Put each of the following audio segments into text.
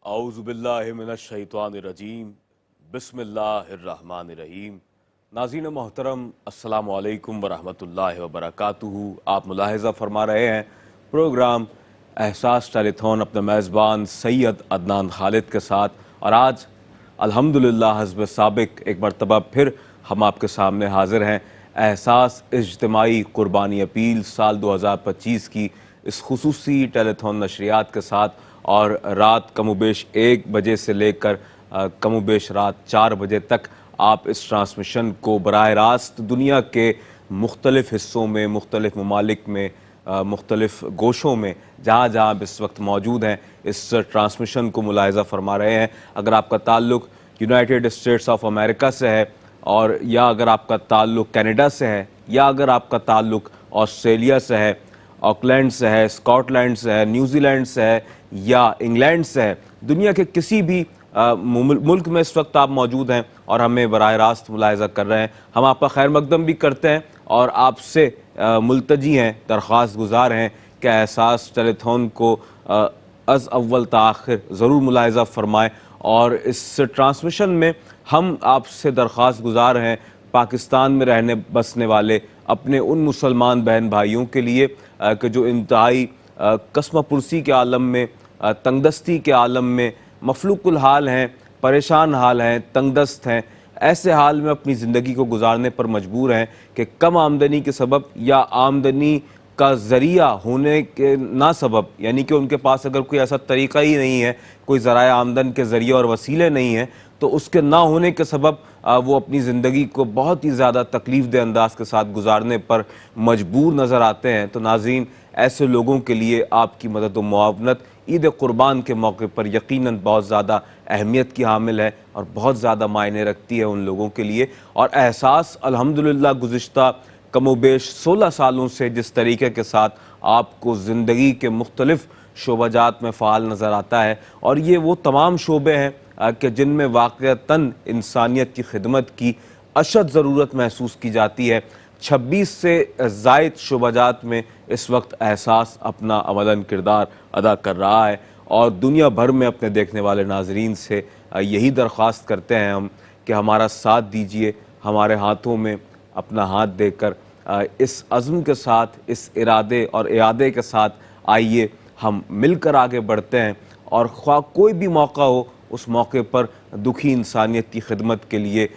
औज़ुबिल्लाहिमिनश्शैतानिर्रजीम बिस्मिल्लाहिर्रहमानिर्रहीम। नाज़रीन मोहतरम, अस्सलामु अलैकुम वरहमतुल्लाहि वबरकातुहू। आप मुलाहिज़ा फरमा रहे हैं प्रोग्राम एहसास टेलीथॉन अपने मेज़बान सैयद अदनान खालिद के साथ, और आज अल्हम्दुलिल्लाह हस्ब साबिक एक मरतबा फिर हम आपके सामने हाजिर हैं एहसास इज्तिमाई कुर्बानी अपील साल 2025 की इस खुसूसी टेलीथॉन नशरियात के साथ। और रात कमोबेश 1 बजे से लेकर कमोबेश रात 4 बजे तक आप इस ट्रांसमिशन को बराह रास्त दुनिया के मुख्तलिफ़ हिस्सों में, मुख्तलिफ़ ममालिक में, मुख्तलिफ़ गोशों में जहाँ जहाँ आप इस वक्त मौजूद हैं इस ट्रांसमिशन को मुलाहिज़ा फरमा रहे हैं। अगर आपका ताल्लुक़ यूनाइटेड स्टेट्स ऑफ अमेरिका से है, और या अगर आपका ताल्लुक़ कनाडा से है, या अगर आपका ताल्लुक़ ऑस्ट्रेलिया से है, ऑकलैंड से है, स्कॉटलैंड से है, न्यूजीलैंड से है, या इंग्लैंड से है, दुनिया के किसी भी मुल्क में इस वक्त आप मौजूद हैं और हमें बराह रास्त मुलाहिज़ा कर रहे हैं, हम आपका खैर मकदम भी करते हैं और आपसे मुल्तजी हैं, दरख्वास्त गुजार हैं कि एहसास टेलीथॉन को अज़ अव्वल ता आखिर ज़रूर मुलाहिज़ा फरमाएँ। और इस ट्रांसमिशन में हम आपसे दरख्वास्त गुजार हैं पाकिस्तान में रहने बसने वाले अपने उन मुसलमान बहन भाइयों के लिए कि जो इंतहाई कसम पुरसी के आलम में, तंगदस्ती के आलम में मफलूकुल हाल हैं, परेशान हाल हैं, तंगदस्त हैं, ऐसे हाल में अपनी ज़िंदगी को गुजारने पर मजबूर हैं कि कम आमदनी के सबब या आमदनी का ज़रिया होने के ना सबब, यानी कि उनके पास अगर कोई ऐसा तरीक़ा ही नहीं है, कोई ज़राए आमदन के ज़रिए और वसीले नहीं हैं, तो उसके ना होने के सबब वो अपनी ज़िंदगी को बहुत ही ज़्यादा तकलीफ़ दे अंदाज के साथ गुजारने पर मजबूर नज़र आते हैं। तो नाज़रीन, ऐसे लोगों के लिए आपकी मदद व मुआवनत ईद कुर्बान के मौके पर यकीनन बहुत ज़्यादा अहमियत की हामिल है और बहुत ज़्यादा मायने रखती है उन लोगों के लिए। और एहसास अल्हम्दुलिल्लाह गुज़िश्ता कमोबेश 16 सालों से जिस तरीके के साथ आपको ज़िंदगी के मुख्तलिफ़ शोबाजात में फ़ाल नज़र आता है, और ये वो तमाम शोबे हैं कि जिनमें वाक़अतन इंसानियत की खिदमत की अशद ज़रूरत महसूस की जाती है। 26 से ज़ायद शोबाजात में इस वक्त एहसास अपना अमलन किरदार अदा कर रहा है, और दुनिया भर में अपने देखने वाले नाजरीन से यही दरख्वास्त करते हैं हम कि हमारा साथ दीजिए, हमारे हाथों में अपना हाथ देकर इस अज़्म के साथ, इस इरादे और इरादे के साथ आइए हम मिलकर आगे बढ़ते हैं, और ख्वाह कोई भी मौका हो उस मौके पर दुखी इंसानियत की खिदमत के लिए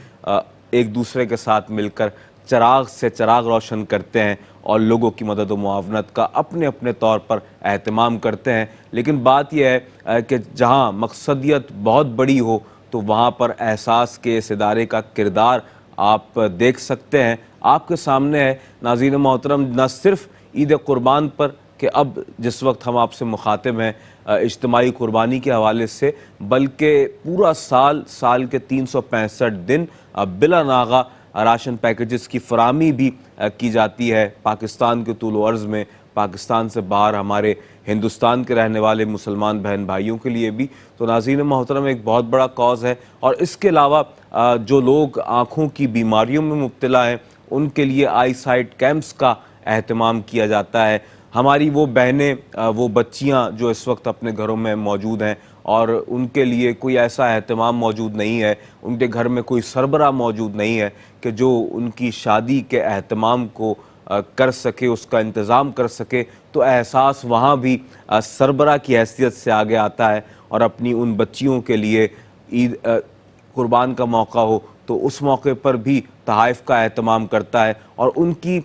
एक दूसरे के साथ मिलकर चिराग से चिराग रोशन करते हैं और लोगों की मदद व मुआवनत का अपने अपने तौर पर एहतमाम करते हैं। लेकिन बात यह है कि जहाँ मकसदियत बहुत बड़ी हो तो वहाँ पर एहसास के इस इदारे का किरदार आप देख सकते हैं। आपके सामने है नाज़रीन मोहतरम, न सिर्फ ईद कुर्बान पर कि अब जिस वक्त हम आपसे मुखातिब हैं इज्तिमाई कुर्बानी के हवाले से, बल्कि पूरा साल के 365 दिन बिला नागा राशन पैकेजेस की फराहमी भी की जाती है पाकिस्तान के तूल अर्ज़ में, पाकिस्तान से बाहर हमारे हिंदुस्तान के रहने वाले मुसलमान बहन भाइयों के लिए भी। तो नाज़रीन मोहतरम, एक बहुत बड़ा कॉज़ है। और इसके अलावा जो लोग आँखों की बीमारियों में मुब्तला हैं उनके लिए आई साइट कैंप्स का एहतमाम किया जाता है। हमारी वो बहनें, वो बच्चियाँ जो इस वक्त अपने घरों में मौजूद हैं और उनके लिए कोई ऐसा एहतमाम मौजूद नहीं है, उनके घर में कोई सरबरा मौजूद नहीं है कि जो उनकी शादी के एहतमाम को कर सके, उसका इंतज़ाम कर सके, तो एहसास वहाँ भी सरबरा की हैसियत से आगे आता है और अपनी उन बच्चियों के लिए ईद कुर्बान का मौका हो तो उस मौके पर भी तहाइफ का एहतमाम करता है, और उनकी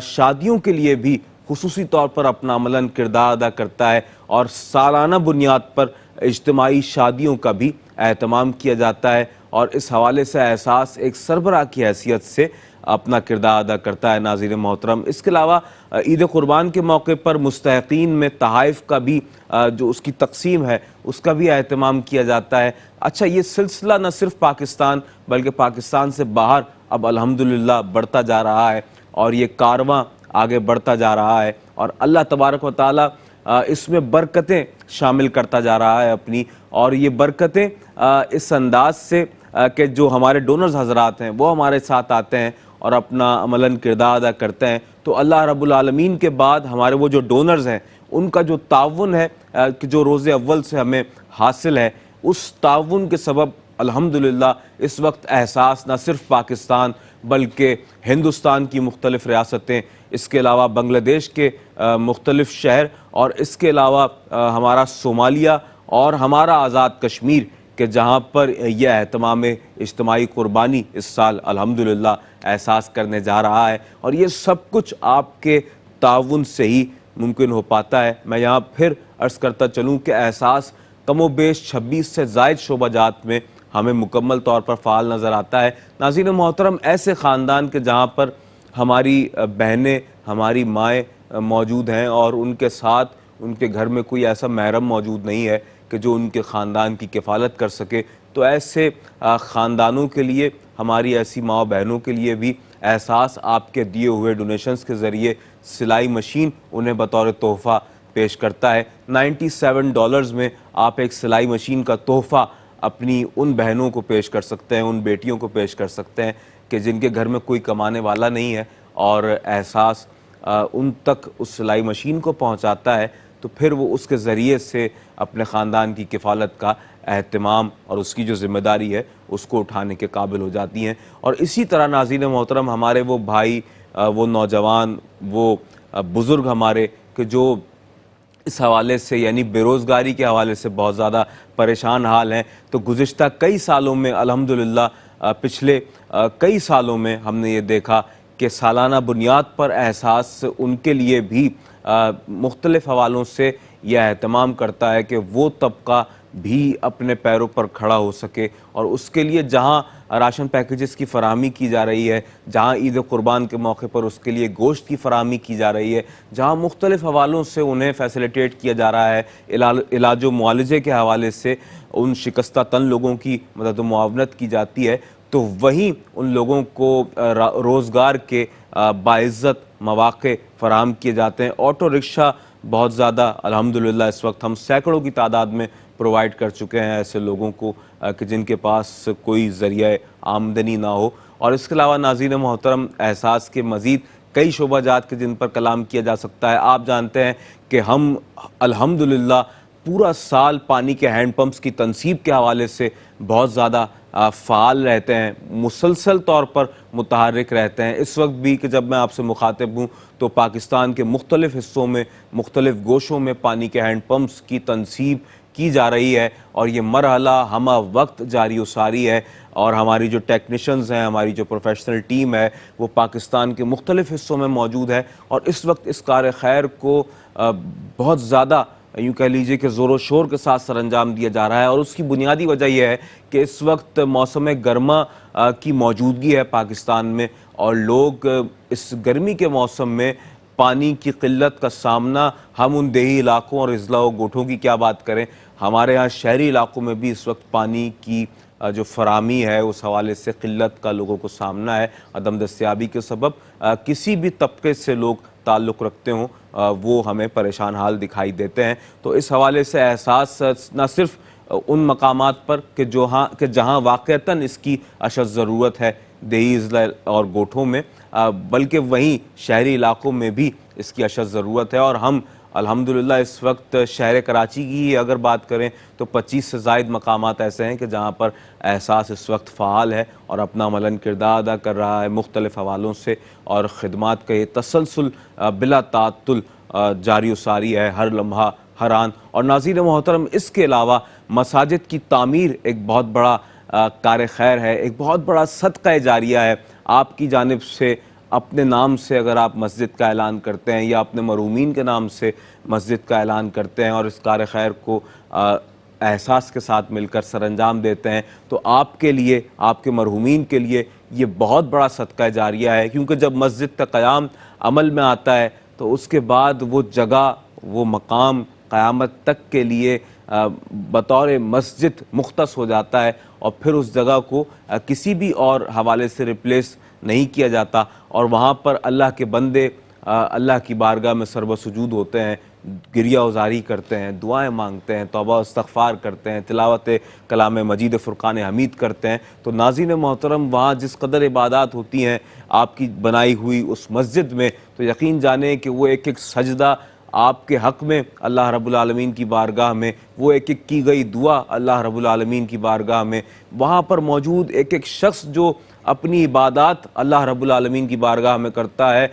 शादियों के लिए भी खुसूसी तौर पर अपना अमलन किरदार अदा करता है, और सालाना बुनियाद पर इज्तिमाई शादियों का भी एहतमाम किया जाता है। और इस हवाले से एहसास एक सरबराह की हैसियत से अपना किरदार अदा करता है नाज़रीन मोहतरम। इसके अलावा ईद कुर्बान के मौके पर मुस्तहिक़ीन में तहाइफ का भी जो उसकी तक़सीम है उसका भी एहतमाम किया जाता है। अच्छा, ये सिलसिला न सिर्फ पाकिस्तान बल्कि पाकिस्तान से बाहर अब अल्हम्दुलिल्लाह बढ़ता जा रहा है, और ये कारवां आगे बढ़ता जा रहा है, और अल्लाह तबारक व तआला इसमें बरकतें शामिल करता जा रहा है अपनी। और ये बरकतें इस अंदाज से कि जो हमारे डोनर्स हजरात हैं वो हमारे साथ आते हैं और अपना अमलन किरदार अदा करते हैं, तो अल्लाह रब्बुल आलमीन के बाद हमारे वो जो डोनर्स हैं उनका जो ताउन है कि जो रोज़े अव्वल से हमें हासिल है, उस ताउन के सबब अल्हम्दुलिल्लाह इस वक्त एहसास न सिर्फ पाकिस्तान बल्कि हिंदुस्तान की मुख्तलिफ़ रियासतें, इसके अलावा बांग्लादेश के मुख्तलिफ़ शहर और इसके अलावा हमारा सोमालिया और हमारा आज़ाद कश्मीर के जहाँ पर यह एहतमाम इज्तिमाई कुर्बानी इस साल अल्हम्दुलिल्लाह एहसास करने जा रहा है। और ये सब कुछ आपके ताउन से ही मुमकिन हो पाता है। मैं यहाँ फिर अर्ज़ करता चलूँ कि एहसास कमोबेश 26 से ज़ायद शोबाजात में हमें मुकम्मल तौर पर फ़ाल नज़र आता है। नाज़रीन मोहतरम, ऐसे ख़ानदान के जहाँ पर हमारी बहनें, हमारी माएँ मौजूद हैं और उनके साथ उनके घर में कोई ऐसा महरम मौजूद नहीं है कि जो उनके ख़ानदान की किफ़ालत कर सके, तो ऐसे ख़ानदानों के लिए, हमारी ऐसी माँ बहनों के लिए भी एहसास आपके दिए हुए डोनेशंस के ज़रिए सिलाई मशीन उन्हें बतौर तोहफ़ा पेश करता है। $97 में आप एक सिलाई मशीन का तोहफ़ा अपनी उन बहनों को पेश कर सकते हैं, उन बेटियों को पेश कर सकते हैं कि जिनके घर में कोई कमाने वाला नहीं है, और एहसास उन तक उस सिलाई मशीन को पहुंचाता है, तो फिर वो उसके ज़रिए से अपने ख़ानदान की किफ़ालत का एहतमाम और उसकी जो ज़िम्मेदारी है उसको उठाने के काबिल हो जाती हैं। और इसी तरह नाज़रीन मोहतरम, हमारे वो भाई, वो नौजवान, वो बुज़ुर्ग हमारे कि जो इस हवाले से यानी बेरोज़गारी के हवाले से बहुत ज़्यादा परेशान हाल हैं, तो गुज़िश्ता कई सालों में अल्हम्दुलिल्लाह पिछले कई सालों में हमने ये देखा कि सालाना बुनियाद पर एहसास उनके लिए भी मुख्तलिफ़ हवालों से यह एहतमाम करता है कि वो तबका भी अपने पैरों पर खड़ा हो सके। और उसके लिए जहाँ राशन पैकेजेस की फराहमी की जा रही है, जहाँ ईद कुर्बान के मौके पर उसके लिए गोश्त की फराहमी की जा रही है, जहाँ मुख्तलिफ़ हवालों से उन्हें फैसिलिटेट किया जा रहा है, इलाज व मुआलजे के हवाले से उन शिकस्ता तन लोगों की मदद व मुआवनत की जाती है, तो वहीं उन लोगों को रोज़गार के बाइज़्ज़त मौक़े फ़राहम किए जाते हैं। ऑटो रिक्शा बहुत ज़्यादा अल्हम्दुलिल्लाह इस वक्त हम सैकड़ों की तादाद में प्रोवाइड कर चुके हैं ऐसे लोगों को कि जिनके पास कोई ज़रिया आमदनी ना हो। और इसके अलावा नाज़रीन मोहतरम, एहसास के मज़ीद कई शोबाजात के जिन पर कलाम किया जा सकता है। आप जानते हैं कि हम अल्हम्दुलिल्लाह पूरा साल पानी के हैंड पम्प्स की तनसीब के हवाले से बहुत ज़्यादा फ़ाल रहते हैं, मुसलसल तौर पर मुतहर्रिक रहते हैं। इस वक्त भी कि जब मैं आपसे मुखातिब हूँ तो पाकिस्तान के मुख्तलिफ़ हिस्सों में, मुख्तलिफ़ गोशों में पानी के हैंड पम्प्स की तनसीब की जा रही है, और ये मरहला हमा वक्त जारी सारी है। और हमारी जो टेक्नीशियंस हैं, हमारी जो प्रोफेशनल टीम है, वो पाकिस्तान के मुख्तलिफ़ हिस्सों में मौजूद है, और इस वक्त इस कार खैर को बहुत ज़्यादा यूँ कह लीजिए कि ज़ोर शोर के साथ सरअंजाम दिया जा रहा है। और उसकी बुनियादी वजह यह है कि इस वक्त मौसम गर्मा की मौजूदगी है पाकिस्तान में, और लोग इस गर्मी के मौसम में पानी की किल्लत का सामना, हम उन देही इलाकों और अज़ला व गोठों की क्या बात करें, हमारे यहाँ शहरी इलाकों में भी इस वक्त पानी की जो फराहमी है उस हवाले से किल्लत का लोगों को सामना है। अदम दस्तियाबी के सबब किसी भी तबके से लोग ताल्लुक़ रखते हों, वो हमें परेशान हाल दिखाई देते हैं। तो इस हवाले से एहसास न सिर्फ उन मकामात पर कि जहाँ वाक़अतन इसकी अशद ज़रूरत है देही अज़ला और गोठों में, बल्कि वहीं शहरी इलाकों में भी इसकी अशद ज़रूरत है। और हम अल्हम्दुलिल्लाह इस वक्त शहर कराची की अगर बात करें तो 25 से ज़ायद मकामात ऐसे हैं कि जहाँ पर एहसास इस वक्त फ़ाल है और अपना अमलन किरदार अदा कर रहा है मुख्तलिफ़ हवालों से, और ख़िदमात का ये तसलसल बिला ताअत्तुल जारी सारी है हर लम्हा हर आन। और नाज़रीन मोहतरम, इसके अलावा मसाजिद की तामीर एक बहुत बड़ा कार खैर है, एक बहुत बड़ा सदका जारिया है। आपकी जानिब से अपने नाम से अगर आप मस्जिद का ऐलान करते हैं या अपने मरहूमीन के नाम से मस्जिद का ऐलान करते हैं और इस कार खैर को एहसास के साथ मिलकर सरअंजाम देते हैं, तो आपके लिए, आपके मरहूमीन के लिए ये बहुत बड़ा सदका जारिया है। क्योंकि जब मस्जिद का क़याम अमल में आता है तो उसके बाद वो जगह, वो मकाम क़यामत तक के लिए बतौर मस्जिद मुख्तस हो जाता है, और फिर उस जगह को किसी भी और हवाले से रिप्लेस नहीं किया जाता। और वहाँ पर अल्लाह के बंदे अल्लाह की बारगाह में सरबसुजूद होते हैं, गिरिया उजारी करते हैं, दुआएं मांगते हैं, तौबा इस्तग़फ़ार करते हैं, तिलावत कलाम मजीद फ़ुरक़ान हमीद करते हैं। तो नाज़रीन मोहतरम, वहाँ जिस कदर इबादत होती हैं आपकी बनाई हुई उस मस्जिद में, तो यकीन जाने कि वो एक एक सजदा आपके हक़ में अल्लाह रब्बुल आलमीन की बारगाह में, वो एक एक की गई दुआ अल्लाह रब्बुल आलमीन की बारगाह में, वहाँ पर मौजूद एक एक शख्स जो अपनी इबादत अल्लाह रब्बुल आलमीन की बारगाह में करता है,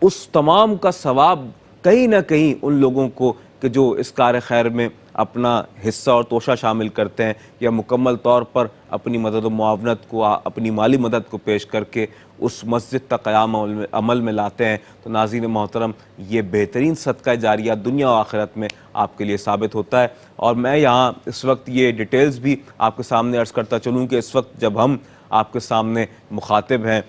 उस तमाम का सवाब कहीं ना कहीं उन लोगों को कि जो इस कार खैर में अपना हिस्सा और तोशा शामिल करते हैं या मुकम्मल तौर पर अपनी मदद व मुआवनत को, अपनी माली मदद को पेश करके उस मस्जिद तक क़याम अमल में लाते हैं, तो नाज़रीन मोहतरम ये बेहतरीन सदका जारिया दुनिया और आखिरत में आपके लिए साबित होता है। और मैं यहाँ इस वक्त ये डिटेल्स भी आपके सामने अर्ज़ करता चलूँ कि इस वक्त जब हम आपके सामने मुखातिब हैं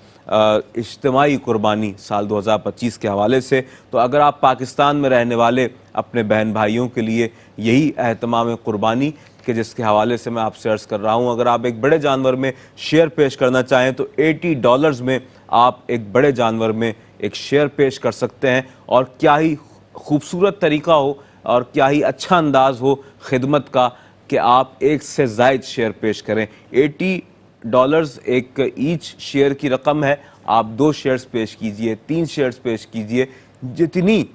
इज्तिमाई कुर्बानी साल 2025 के हवाले से, तो अगर आप पाकिस्तान में रहने वाले अपने बहन भाइयों के लिए यही एहतमाम कुर्बानी कि जिसके हवाले से मैं आपसे अर्ज़ कर रहा हूँ, अगर आप एक बड़े जानवर में शेयर पेश करना चाहें तो $80 में आप एक बड़े जानवर में एक शेयर पेश कर सकते हैं। और क्या ही खूबसूरत तरीका हो और क्या ही अच्छा अंदाज़ हो खिदमत का कि आप एक से ज़ायद शेयर पेश करें। $80 एक ईच शेयर की रकम है। आप 2 शेयर्स पेश कीजिए, 3 शेयर्स पेश कीजिए, जितनी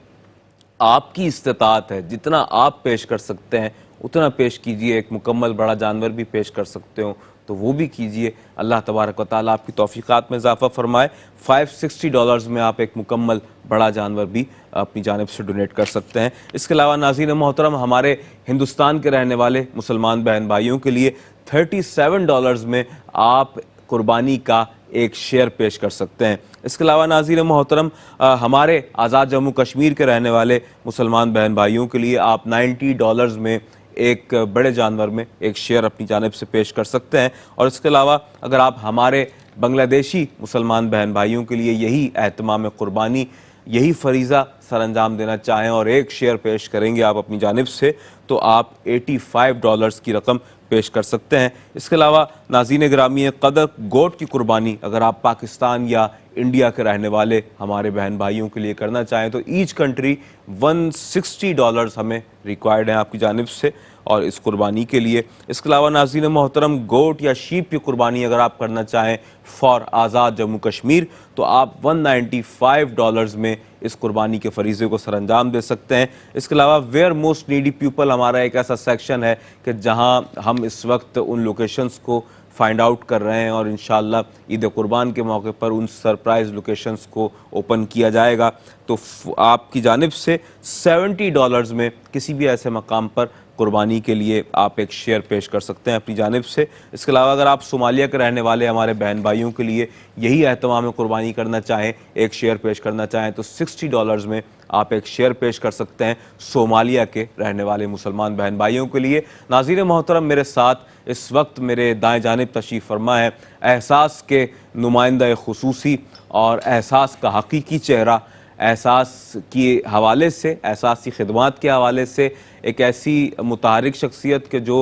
आपकी इस्तिताअत है, जितना आप पेश कर सकते हैं उतना पेश कीजिए। एक मुकम्मल बड़ा जानवर भी पेश कर सकते हो तो वो भी कीजिए। अल्लाह तबारक व तआला आपकी तौफीक़ात में इजाफ़ा फरमाए। $560 में आप एक मुकम्मल बड़ा जानवर भी अपनी जानिब से डोनेट कर सकते हैं। इसके अलावा नाज़रीन मोहतरम, हमारे हिंदुस्तान के रहने वाले मुसलमान बहन भाइयों के लिए $37 में आप कुर्बानी का एक शेयर पेश कर सकते हैं। इसके अलावा नाज़रीन मोहतरम, हमारे आज़ाद जम्मू कश्मीर के रहने वाले मुसलमान बहन भाइयों के लिए आप $90 में एक बड़े जानवर में एक शेयर अपनी जानिब से पेश कर सकते हैं। और इसके अलावा अगर आप हमारे बांग्लादेशी मुसलमान बहन भाइयों के लिए यही एहतमाम कुर्बानी, यही फ़रीज़ा सर अंजाम देना चाहें और एक शेयर पेश करेंगे आप अपनी जानिब से, तो आप $85 की रकम पेश कर सकते हैं। इसके अलावा नाज़रीन गिरामी क़दर, गोट की कुर्बानी अगर आप पाकिस्तान या इंडिया के रहने वाले हमारे बहन भाइयों के लिए करना चाहें तो ईच कंट्री $160 हमें रिक्वायर्ड है आपकी जानिब से और इस कुर्बानी के लिए। इसके अलावा नाज़रीन मोहतरम, गोट या शीप की कुर्बानी अगर आप करना चाहें फ़ॉर आज़ाद जम्मू कश्मीर तो आप $195 में इस कुर्बानी के फरीज़े को सर अंजाम दे सकते हैं। इसके अलावा वेयर मोस्ट नीडी पीपल हमारा एक ऐसा सेक्शन है कि जहां हम इस वक्त उन लोकेशंस को फाइंड आउट कर रहे हैं और इंशाअल्लाह ईद कुर्बान के मौके पर उन सरप्राइज़ लोकेशंस को ओपन किया जाएगा। तो आपकी जानिब से $70 में किसी भी ऐसे मकाम पर कुर्बानी के लिए आप एक शेयर पेश कर सकते हैं अपनी जानिब से। इसके अलावा अगर आप सोमालिया के रहने वाले हमारे बहन भाइयों के लिए यही एहतमाम कुर्बानी करना चाहें, एक शेयर पेश करना चाहें तो $60 में आप एक शेयर पेश कर सकते हैं सोमालिया के रहने वाले मुसलमान बहन भाइयों के लिए। नाज़रीन मोहतरम, मेरे साथ इस वक्त मेरे दाएं जानिब तशरीफ़ फरमा है एहसास के नुमाइंदा खुसूसी और एहसास का हकीकी चेहरा, एहसास के हवाले से, एहसास की खिदमात के हवाले से एक ऐसी मुतहरिक शख्सियत के जो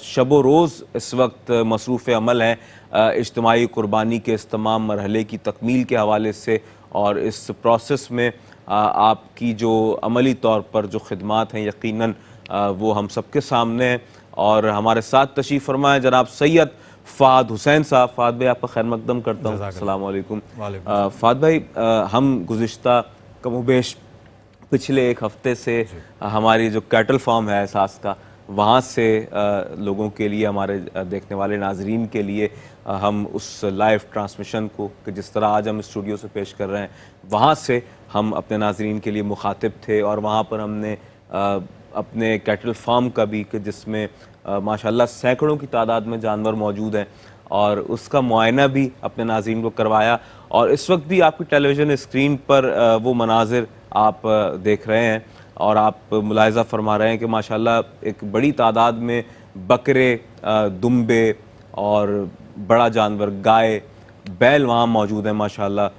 शब रोज़ इस वक्त मसरूफ़ अमल हैं इज्तिमाई कुर्बानी के इस तमाम मरहले की तकमील के हवाले से और इस प्रोसेस में आपकी जो अमली तौर पर जो खिदमात हैं यकीनन वो हम सबके सामने हैं। और हमारे साथ तशरीफ़ फरमा है जनाब सैयद फ़ाद हुसैन साहब। फ़ाद भाई, आपका खैर मकदम करता हूँ। अस्सलाम वालेकुम। फ़ाद भाई, हम गुज़िश्ता कमोबेश पिछले एक हफ़्ते से हमारी जो कैटल फार्म है एहसास का, वहाँ से लोगों के लिए, हमारे देखने वाले नाजरीन के लिए हम उस लाइव ट्रांसमिशन को कि जिस तरह आज हम स्टूडियो से पेश कर रहे हैं, वहाँ से हम अपने नाजरीन के लिए मुखातिब थे और वहाँ पर हमने अपने कैटल फार्म का भी कि जिसमें माशाल्लाह सैकड़ों की तादाद में जानवर मौजूद हैं और उसका मुआयना भी अपने नाज़रीन को करवाया। और इस वक्त भी आपकी टेलीविज़न स्क्रीन पर वो मनाजिर आप देख रहे हैं और आप मुलाहिज़ा फरमा रहे हैं कि माशाल्लाह एक बड़ी तादाद में बकरे, दुम्बे और बड़ा जानवर गाय, बैल वहाँ मौजूद हैं माशाल्लाह,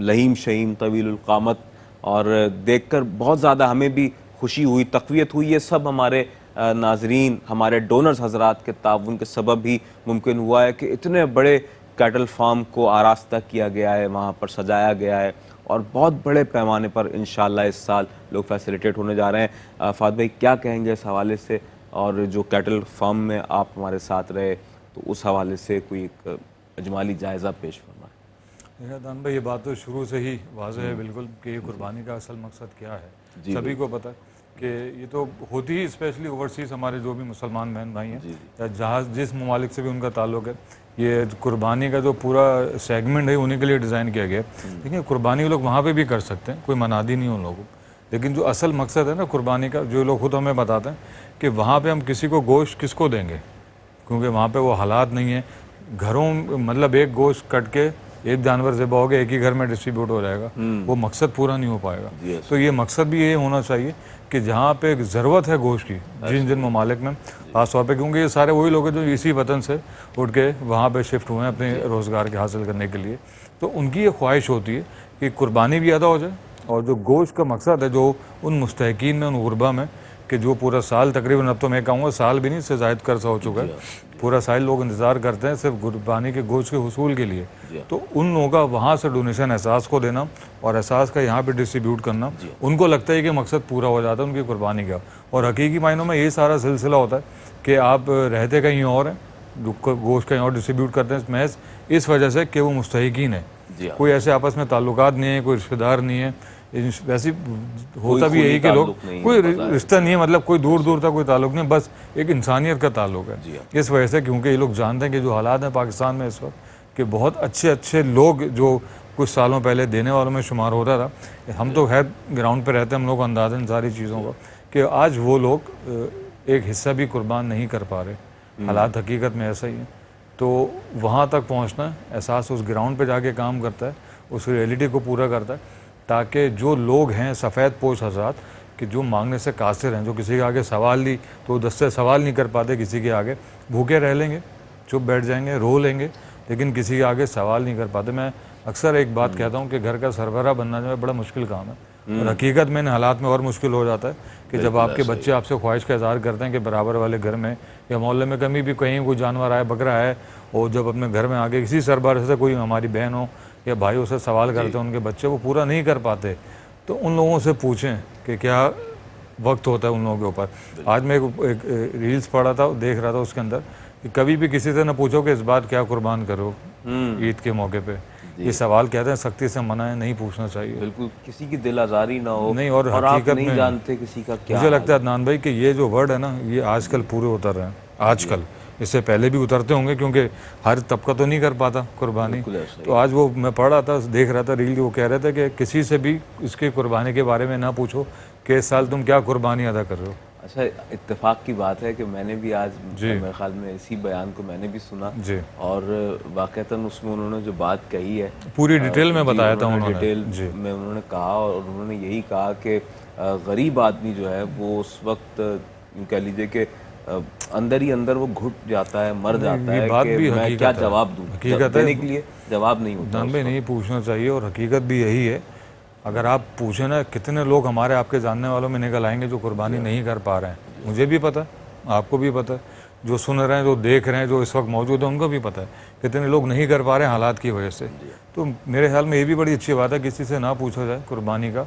लहीम शहीम तवीलुल क़ामत, और देखकर बहुत ज़्यादा हमें भी खुशी हुई, तक़वियत हुई। ये सब हमारे नाजरीन, हमारे डोनर्स हजरात के ताउन के सबब ही मुमकिन हुआ है कि इतने बड़े कैटल फार्म को आरास्ता किया गया है, वहाँ पर सजाया गया है और बहुत बड़े पैमाने पर इंशाअल्लाह इस साल लोग फैसिलिटेट होने जा रहे हैं। फ़ाद भाई, क्या कहेंगे इस हवाले से? और जो कैटल फार्म में आप हमारे साथ रहे तो उस हवाले से कोई एक अजमाली जायज़ा पेश फरमाएं। दान भाई, ये बात तो शुरू से ही वाज़ेह है बिल्कुल कि ये कुर्बानी का असल मकसद क्या है। सभी को पता है कि ये तो होती ही स्पेशली ओवरसीज़ हमारे जो भी मुसलमान बहन भाई हैं या जहाँ जिस ममालिक से भी उनका ताल्लुक़ है, ये कुर्बानी का जो पूरा सेगमेंट है उन्हीं के लिए डिज़ाइन किया गया है। देखिए कुर्बानी लोग वहाँ पे भी कर सकते हैं, कोई मनादी नहीं उन लोगों को, लेकिन जो असल मकसद है ना कुर्बानी का, जो लोग खुद हमें बताते हैं कि वहाँ पे हम किसी को गोश्त किसको देंगे, क्योंकि वहाँ पे वो हालात नहीं है। घरों मतलब एक गोश्त कट के एक जानवर ज़िबा हो गया, एक ही घर में डिस्ट्रीब्यूट हो जाएगा, वो मकसद पूरा नहीं हो पाएगा। तो ये मकसद भी ये होना चाहिए कि जहाँ पे ज़रूरत है गोश्त की, जिन जिन ममालिक में ख़ास तौर पे, क्योंकि ये सारे वही लोग हैं जो इसी वतन से उठ के वहाँ पे शिफ्ट हुए हैं अपने रोज़गार के हासिल करने के लिए, तो उनकी ये ख्वाहिश होती है कि कुर्बानी भी अदा हो जाए और जो गोश्त का मकसद है जो उन मुस्तहिकीन में, उन गुरबा में, कि जो पूरा साल तकरीबन, अब तो मैं कहूँगा साल भी नहीं, इससे ज़ायद कर्जा हो चुका है, पूरा साल लोग इंतज़ार करते हैं सिर्फ कुर्बानी के गोश्त के हुसूल के लिए, तो उन लोगों का वहाँ से डोनेशन एहसास को देना और एहसास का यहाँ पे डिस्ट्रीब्यूट करना, उनको लगता है कि मकसद पूरा हो जाता है उनकी कुर्बानी का। और हकीकी मायनों में ये सारा सिलसिला होता है कि आप रहते कहीं और हैं, गोश्त कहीं और डिस्ट्रीब्यूट करते हैं महज इस वजह से कि वो मुस्तहिकीन है, कोई ऐसे आपस में ताल्लुकात नहीं है, कोई रिश्तेदार नहीं है, वैसे होता भी यही कि लोग कोई रिश्ता नहीं है, मतलब कोई दूर दूर तक कोई ताल्लुक नहीं, बस एक इंसानियत का ताल्लुक है। इस वजह से क्योंकि ये लोग जानते हैं कि जो हालात हैं पाकिस्तान में इस वक्त, कि बहुत अच्छे अच्छे लोग जो कुछ सालों पहले देने वालों में शुमार होता था, हम तो खैर ग्राउंड पर रहते हैं, हम लोग को अंदाज़ा इन सारी चीज़ों का, कि आज वो लोग एक हिस्सा भी कुर्बान नहीं कर पा रहे। हालात हकीकत में ऐसा ही है। तो वहाँ तक पहुँचना, एहसास उस ग्राउंड पर जाके काम करता है, उस रियलिटी को पूरा करता है, ताकि जो लोग हैं सफ़ेद पोश हज़रात, कि जो मांगने से कासिर हैं, जो किसी के आगे सवाल नहीं, तो 10 से सवाल नहीं कर पाते किसी के आगे, भूखे रह लेंगे, चुप बैठ जाएंगे, रो लेंगे, लेकिन किसी के आगे सवाल नहीं कर पाते। मैं अक्सर एक बात कहता हूँ कि घर का सरबराह बनना जो है बड़ा मुश्किल काम है, और हकीकत में इन हालात में और मुश्किल हो जाता है कि जब आपके बच्चे आपसे ख्वाहिश का इज़हार करते हैं कि बराबर वाले घर में या मोहल्ले में कहीं भी कहीं कोई जानवर आए, बकरा है, और जब अपने घर में आगे किसी सरबराह से कोई हमारी बहन हो या भाई उससे सवाल करते हैं, उनके बच्चे वो पूरा नहीं कर पाते, तो उन लोगों से पूछें कि क्या वक्त होता है उन लोगों के ऊपर। आज मैं एक रील्स पढ़ा था, देख रहा था, उसके अंदर कि कभी भी किसी से ना पूछो कि इस बात क्या कुर्बान करो ईद के मौके पे, ये सवाल कहते हैं सख्ती से मना है, नहीं पूछना चाहिए, बिल्कुल किसी की दिल आज़ारी ना हो, नहीं। और हकीकत नहीं जानते किसी का क्या, मुझे लगता है अदनान भाई कि ये जो वर्ड है ना, ये आजकल पूरे उतर रहे हैं, आजकल, इससे पहले भी उतरते होंगे क्योंकि हर तबका तो नहीं कर पाता कुर्बानी। तो आज वो मैं पढ़ रहा था, देख रहा था रील, वो कह रहे थे कि किसी से भी इसकी कुर्बानी के बारे में ना पूछो कि इस साल तुम क्या कुर्बानी अदा कर रहे हो। अच्छा, इत्तेफाक की बात है कि मैंने भी आज मेरे ख्याल में इसी बयान को मैंने भी सुना जी, और वाक़तन उसमें उन्होंने जो बात कही है पूरी डिटेल में बताया था उन्होंने, डिटेल में उन्होंने कहा, और उन्होंने यही कहा कि गरीब आदमी जो है वो उस वक्त कह लीजिए कि अंदर ही अंदर वो घुट जाता है, मर जाता है कि मैं क्या जवाब दूँ, देने के लिए जवाब नहीं होता, नहीं पूछना चाहिए। और हकीकत भी यही है, अगर आप पूछें ना, कितने लोग हमारे आपके जानने वालों में निकल आएंगे जो कुर्बानी नहीं कर पा रहे हैं, मुझे भी पता है, आपको भी पता है, जो सुन रहे हैं, जो देख रहे हैं, जो इस वक्त मौजूद है, उनको भी पता है कितने लोग नहीं कर पा रहे हैं हालात की वजह से। तो मेरे ख्याल में ये भी बड़ी अच्छी बात है, किसी से ना पूछा जाए कुर्बानी का,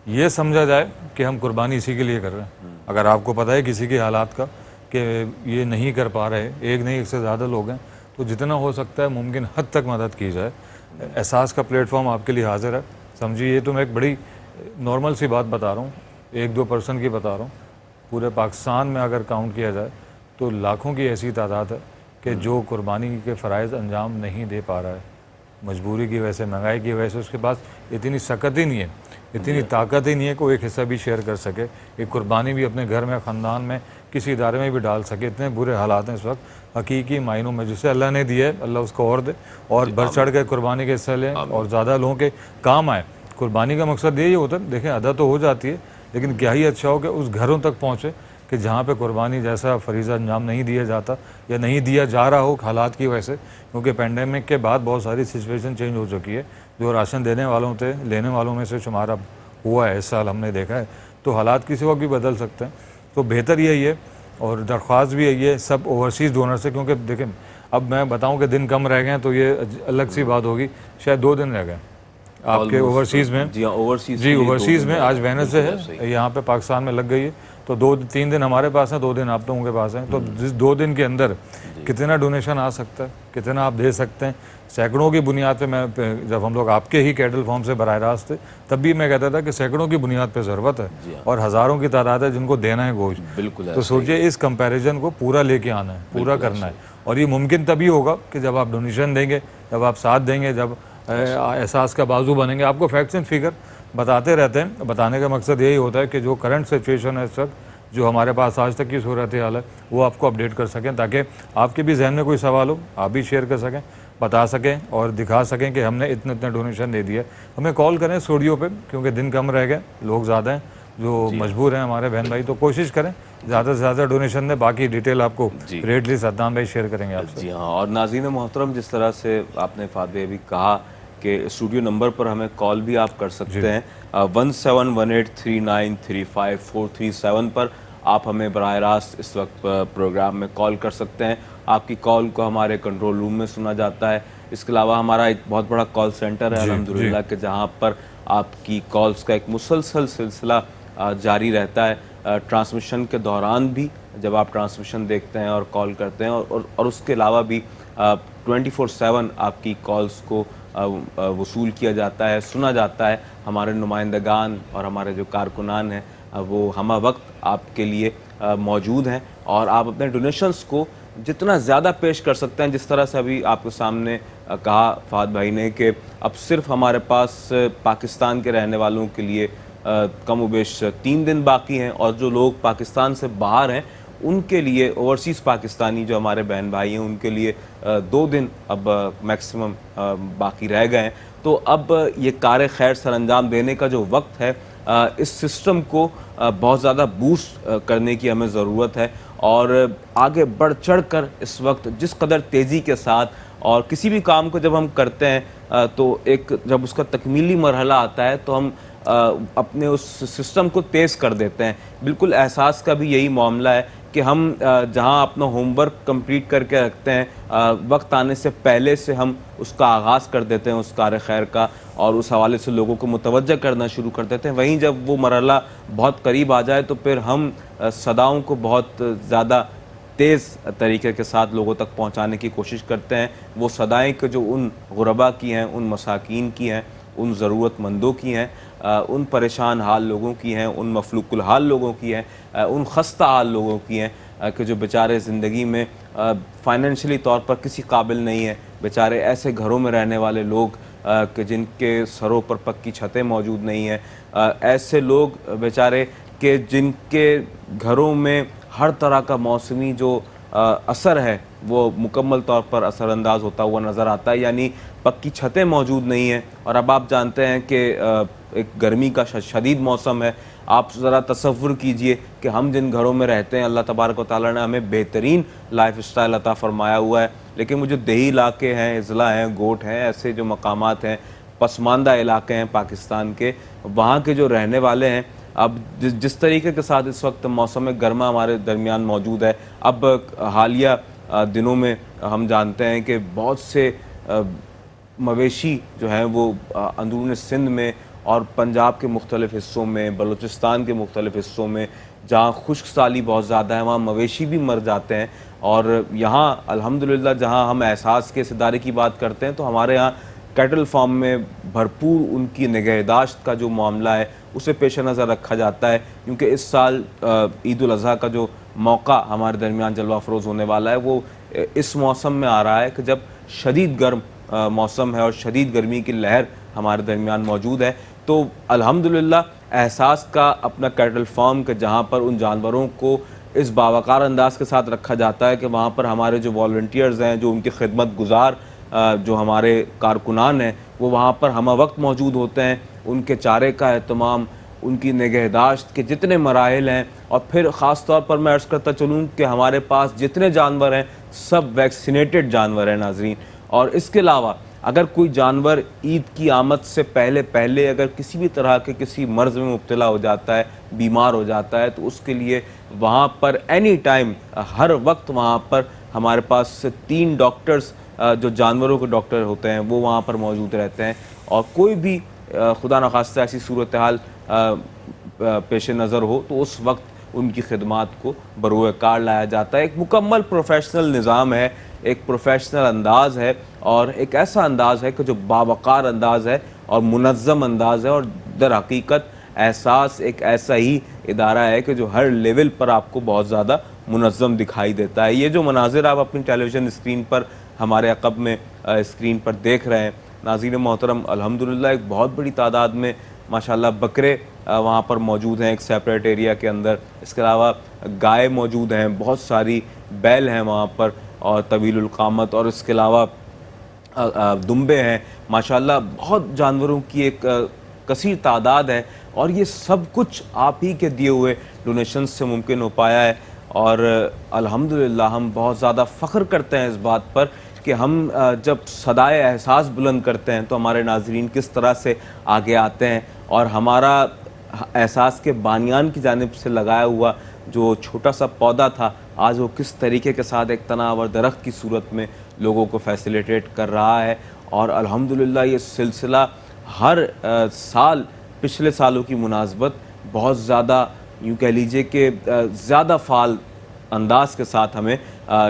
ये समझा जाए कि हम कुर्बानी इसी के लिए कर रहे हैं। अगर आपको पता है किसी के हालात का कि ये नहीं कर पा रहे, एक नहीं एक से ज़्यादा लोग हैं, तो जितना हो सकता है मुमकिन हद तक मदद की जाए। एहसास का प्लेटफॉर्म आपके लिए हाजिर है, समझिए। ये तो मैं एक बड़ी नॉर्मल सी बात बता रहा हूँ, 1-2 पर्सन की बता रहा हूँ, पूरे पाकिस्तान में अगर काउंट किया जाए तो लाखों की ऐसी तादाद है कि जो कुर्बानी के फ़राइज़ अंजाम नहीं दे पा रहा है, मजबूरी की वजह से, महंगाई की वजह से, उसके पास इतनी सकत ही नहीं है, इतनी ताकत ही नहीं है कोई एक हिस्सा भी शेयर कर सके, एक कुर्बानी भी अपने घर में, ख़ानदान में, किसी इदारे में भी डाल सके। इतने बुरे हालात हैं इस वक्त हकीकी मायनों में, जिसे अल्लाह ने दिया है अल्लाह उसको और दे, और बढ़ चढ़ के कुर्बानी के हिस्सा लें और ज़्यादा लोगों के काम आए। कुर्बानी का मकसद यही होता है, देखें अदा तो हो जाती है, लेकिन क्या ही अच्छा हो कि उस घरों तक पहुँचे कि जहाँ पे कुर्बानी जैसा फरीज़ा अंजाम नहीं दिया जाता या नहीं दिया जा रहा हो हालात की वजह से, क्योंकि पेंडेमिक के बाद बहुत सारी सिचुएशन चेंज हो चुकी है। जो राशन देने वालों थे, लेने वालों में से शुमार अब हुआ है, इस साल हमने देखा है, तो हालात किसी वक्त भी बदल सकते हैं। तो बेहतर यही है और दरख्वास्त भी यही है सब ओवरसीज़ डोनर से, क्योंकि देखें अब मैं बताऊँ कि दिन कम रह गए हैं तो ये अलग सी बात होगी, शायद 2 दिन रह गए आपके ओवरसीज़ में। जी ओवरसीज़ में आज वेडनेसडे है, यहाँ पे पाकिस्तान में लग गई है, तो 2-3 दिन हमारे पास हैं, 2 दिन आप लोगों के पास हैं, तो जिस 2 दिन के अंदर कितना डोनेशन आ सकता है, कितना आप दे सकते हैं, सैकड़ों की बुनियाद पे मैं जब हम लोग आपके ही कैटल फॉर्म से बराह रास्त थे तब भी मैं कहता था कि सैकड़ों की बुनियाद पे ज़रूरत है और हज़ारों की तादाद है जिनको देना है गोश्त। बिल्कुल तो सोचिए इस कंपैरिजन को पूरा लेके आना है, पूरा करना है, और ये मुमकिन तभी होगा कि जब आप डोनेशन देंगे, जब आप साथ देंगे, जब एहसास का बाजू बनेंगे। आपको फैक्ट्स एंड फिगर बताते रहते हैं, बताने का मकसद यही होता है कि जो करंट सिचुएशन है इस वक्त, जो हमारे पास आज तक की सूरत हाल है, वो आपको अपडेट कर सकें, ताकि आपके भी जहन में कोई सवाल हो आप भी शेयर कर सकें, बता सकें और दिखा सकें कि हमने इतने इतने डोनेशन दे दिया। हमें कॉल करें स्टूडियो पे, क्योंकि दिन कम रह गए, लोग ज़्यादा हैं जो मजबूर हैं हमारे बहन भाई, तो कोशिश करें ज़्यादा से ज़्यादा डोनेशन दें। बाकी डिटेल आपको रेट लिस्ट अदनान भाई शेयर करेंगे आपसे। जी हाँ, और नाज़रीन मोहतरम, जिस तरह से आपने फादे अभी कहा कि स्टूडियो नंबर पर हमें कॉल भी आप कर सकते हैं 171839354337 पर आप हमें बराह रास्त इस वक्त प्रोग्राम में कॉल कर सकते हैं। आपकी कॉल को हमारे कंट्रोल रूम में सुना जाता है। इसके अलावा हमारा एक बहुत बड़ा कॉल सेंटर है अल्हम्दुलिल्लाह के, जहाँ पर आपकी कॉल्स का एक मुसलसल सिलसिला जारी रहता है। ट्रांसमिशन के दौरान भी जब आप ट्रांसमिशन देखते हैं और कॉल करते हैं, और उसके अलावा भी 24/7 आपकी कॉल्स को वसूल किया जाता है, सुना जाता है। हमारे नुमाइंदगान और हमारे जो कारकुनान हैं वो हम वक्त आपके लिए मौजूद हैं, और आप अपने डोनेशंस को जितना ज़्यादा पेश कर सकते हैं। जिस तरह से अभी आपके सामने कहा फाद भाई ने कि अब सिर्फ हमारे पास पाकिस्तान के रहने वालों के लिए कम उबेश 3 दिन बाकी हैं, और जो लोग पाकिस्तान से बाहर हैं उनके लिए, ओवरसीज़ पाकिस्तानी जो हमारे बहन भाई हैं, उनके लिए 2 दिन अब मैक्सिमम बाकी रह गए हैं। तो अब ये कार खैर सरअंजाम देने का जो वक्त है, इस सिस्टम को बहुत ज़्यादा बूस्ट करने की हमें ज़रूरत है, और आगे बढ़ चढ़ कर इस वक्त जिस कदर तेज़ी के साथ, और किसी भी काम को जब हम करते हैं तो एक जब उसका तकमीली मरहला आता है तो हम अपने उस सिस्टम को तेज़ कर देते हैं। बिल्कुल एहसास का भी यही मामला है कि हम जहां अपना होमवर्क कंप्लीट करके रखते हैं, वक्त आने से पहले से हम उसका आगाज़ कर देते हैं उस कार खैर का, और उस हवाले से लोगों को मुतवज्जह करना शुरू कर देते हैं। वहीं जब वो मरहला बहुत करीब आ जाए तो फिर हम सदाओं को बहुत ज़्यादा तेज़ तरीके के साथ लोगों तक पहुँचाने की कोशिश करते हैं। वो सदाएँ कि जो उन गुरबा की हैं, उन मसाकीन की हैं, उन ज़रूरतमंदों की हैं, उन परेशान हाल लोगों की हैं, उन मफलूकुल हाल लोगों की हैं, उन खस्ता हाल लोगों की हैं कि जो बेचारे ज़िंदगी में फ़ाइनेंशियली तौर पर किसी काबिल नहीं है। बेचारे ऐसे घरों में रहने वाले लोग कि जिनके सरों पर पक्की छतें मौजूद नहीं हैं, ऐसे लोग बेचारे कि जिनके घरों में हर तरह का मौसमी जो असर है वो मुकम्मल तौर पर असरअंदाज होता हुआ नज़र आता है, यानी पक्की छतें मौजूद नहीं हैं। और अब आप जानते हैं कि एक गर्मी का शदीद मौसम है। आप ज़रा तसव्वुर कीजिए कि हम जिन घरों में रहते हैं, अल्लाह तबारक व तआला ने हमें बेहतरीन लाइफ स्टाइल अता फरमाया हुआ है, लेकिन वो जो देही इलाके हैं, अज़ला हैं, गोट हैं, ऐसे जो मकामात हैं, पसमानदा इलाके हैं पाकिस्तान के, वहाँ के जो रहने वाले हैं, अब जिस तरीके के साथ इस वक्त मौसम गर्मा हमारे दरमियान मौजूद है, अब हालिया दिनों में हम जानते हैं कि बहुत से मवेशी जो हैं वो अंदरून सिंध में और पंजाब के मुख्तलिफ़ हिस्सों में, बलूचिस्तान के मुख्तलिफ़ हिस्सों में, जहाँ खुश्क साली बहुत ज़्यादा है, वहाँ मवेशी भी मर जाते हैं। और यहाँ अल्हम्दुलिल्लाह जहाँ हम एहसास के इदारे की बात करते हैं, तो हमारे यहाँ कैटल फार्म में भरपूर उनकी निगहदाश्त का जो मामला है उसे पेश नज़र रखा जाता है, क्योंकि इस साल ईद उल अज़हा का जो मौका हमारे दरमियान जलवा अफरोज़ होने वाला है वो इस मौसम में आ रहा है कि जब शदीद गर्म मौसम है और शदीद गर्मी की लहर हमारे दरमियान मौजूद है। तो अल्हम्दुलिल्लाह एहसास का अपना कैटल फार्म के जहाँ पर उन जानवरों को इस बावकार अंदाज के साथ रखा जाता है कि वहाँ पर हमारे जो वॉलंटियर्स हैं, जो उनकी खिदमत गुजार जो हमारे कारकुनान हैं, वो वहाँ पर हम वक्त मौजूद होते हैं। उनके चारे का एहतमाम, उनकी निगहदाश्त के जितने मराहिल हैं, और फिर ख़ास तौर पर मैं अर्ज़ करता चलूँ कि हमारे पास जितने जानवर हैं सब वैक्सीनेटेड जानवर हैं नाज़रीन। और इसके अलावा अगर कोई जानवर ईद की आमद से पहले अगर किसी भी तरह के किसी मर्ज़ में मुब्तला हो जाता है, बीमार हो जाता है, तो उसके लिए वहाँ पर एनी टाइम, हर वक्त वहाँ पर हमारे पास 3 डॉक्टर्स जो जानवरों के डॉक्टर होते हैं वो वहाँ पर मौजूद रहते हैं। और कोई भी खुदा न खास्ता ऐसी सूरत हाल पेश नज़र हो तो उस वक्त उनकी खिदमात को बरूए कार लाया जाता है। एक मुकम्मल प्रोफेशनल निज़ाम है, एक प्रोफेशनल अंदाज़ है और एक ऐसा अंदाज़ है कि जो बावकार अंदाज़ है और मुनज़्ज़म अंदाज़ है। और दर हकीकत एहसास एक ऐसा ही इदारा है कि जो हर लेवल पर आपको बहुत ज़्यादा मुनज़्ज़म दिखाई देता है। ये जो मनाजिर आप अपनी टेलीविज़न स्क्रीन पर हमारे अक़ब में स्क्रीन पर देख रहे हैं नाज़रीन मोहतरम, अल्हम्दुलिल्लाह एक बहुत बड़ी तादाद में माशाल्लाह बकरे वहाँ पर मौजूद हैं एक सेपरेट एरिया के अंदर। इसके अलावा गाय मौजूद हैं, बहुत सारी बैल हैं वहाँ पर और तवीलुल क़ामत, और इसके अलावा दुम्बे हैं माशाल्लाह। बहुत जानवरों की एक कसीर तादाद है और ये सब कुछ आप ही के दिए हुए डोनेशंस से मुमकिन हो पाया है। और अल्हम्दुलिल्लाह हम बहुत ज़्यादा फ़ख्र करते हैं इस बात पर कि हम जब सदाए एहसास बुलंद करते हैं तो हमारे नाज़रीन किस तरह से आगे आते हैं और हमारा एहसास के बानियान की जानिब से लगाया हुआ जो छोटा सा पौधा था आज वो किस तरीके के साथ एक तनावर दरख्त की सूरत में लोगों को फैसिलिटेट कर रहा है। और अल्हम्दुलिल्लाह ये सिलसिला हर साल पिछले सालों की मुनासबत बहुत ज़्यादा यूँ कह लीजिए कि ज़्यादा फ़ाल अंदाज के साथ हमें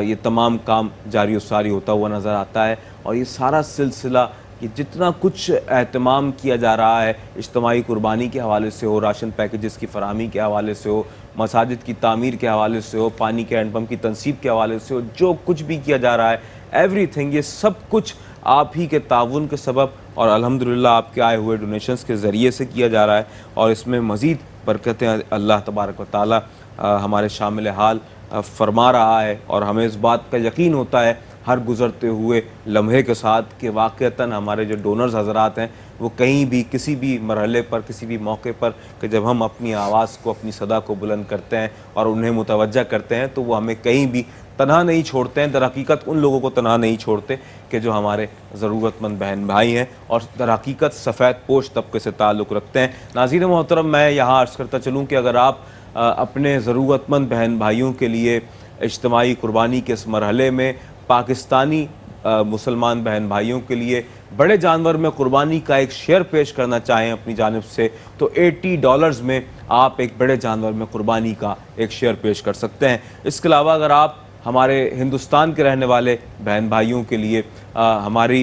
ये तमाम काम जारी व सारी होता हुआ नज़र आता है। और ये सारा सिलसिला कि जितना कुछ एहतमाम किया जा रहा है इज्तिमाई कुर्बानी के हवाले से हो, राशन पैकेजेस की फराहमी के हवाले से हो, मसाजिद की तामीर के हवाले से हो, पानी के हैंडपम्प की तनसीब के हवाले से हो, जो कुछ भी किया जा रहा है एवरीथिंग ये सब कुछ आप ही के ताउन के सबब और अल्हम्दुलिल्लाह आपके आए हुए डोनेशंस के ज़रिए से किया जा रहा है। और इसमें मज़ीद बरकतें अल्लाह तबारक व तआला हमारे शामिल हाल फरमा रहा है। और हमें इस बात का यकीन होता है हर गुज़रते हुए लम्हे के साथ कि वाक़तन हमारे जो डोनर्स हज़रात हैं वो कहीं भी किसी भी मरहले पर किसी भी मौके पर कि जब हम अपनी आवाज़ को अपनी सदा को बुलंद करते हैं और उन्हें मुतवज्जा करते हैं तो वो हमें कहीं भी तनहा नहीं छोड़ते हैं। दर हकीकत उन लोगों को तनहा नहीं छोड़ते कि जो हमारे ज़रूरतमंद बहन भाई हैं और दर हकीकत सफ़ेद पोश तबके से ताल्लुक़ रखते हैं। नाज़रीन मोहतरम, मैं यहाँ अर्ज़ करता चलूँ कि अगर आप अपने ज़रूरतमंद बहन भाइयों के लिए इज्तिमाई कुर्बानी के इस मरहले में पाकिस्तानी मुसलमान बहन भाइयों के लिए बड़े जानवर में कुर्बानी का एक शेयर पेश करना चाहें अपनी जानिब से तो $80 में आप एक बड़े जानवर में कुर्बानी का एक शेयर पेश कर सकते हैं। इसके अलावा अगर आप हमारे हिंदुस्तान के रहने वाले बहन भाइयों के लिए हमारी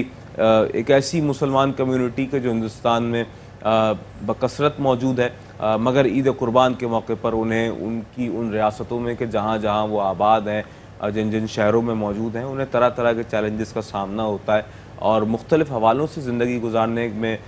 एक ऐसी मुसलमान कम्युनिटी के जो हिंदुस्तान में बकसरत मौजूद है मगर ईद कुर्बान के मौके पर उन्हें उनकी उन रियासतों में कि जहाँ जहाँ वो आबाद हैं जिन जिन शहरों में मौजूद हैं उन्हें तरह तरह के चैलेंजेस का सामना होता है और मुख्तलिफ़ हवालों से ज़िंदगी गुजारने में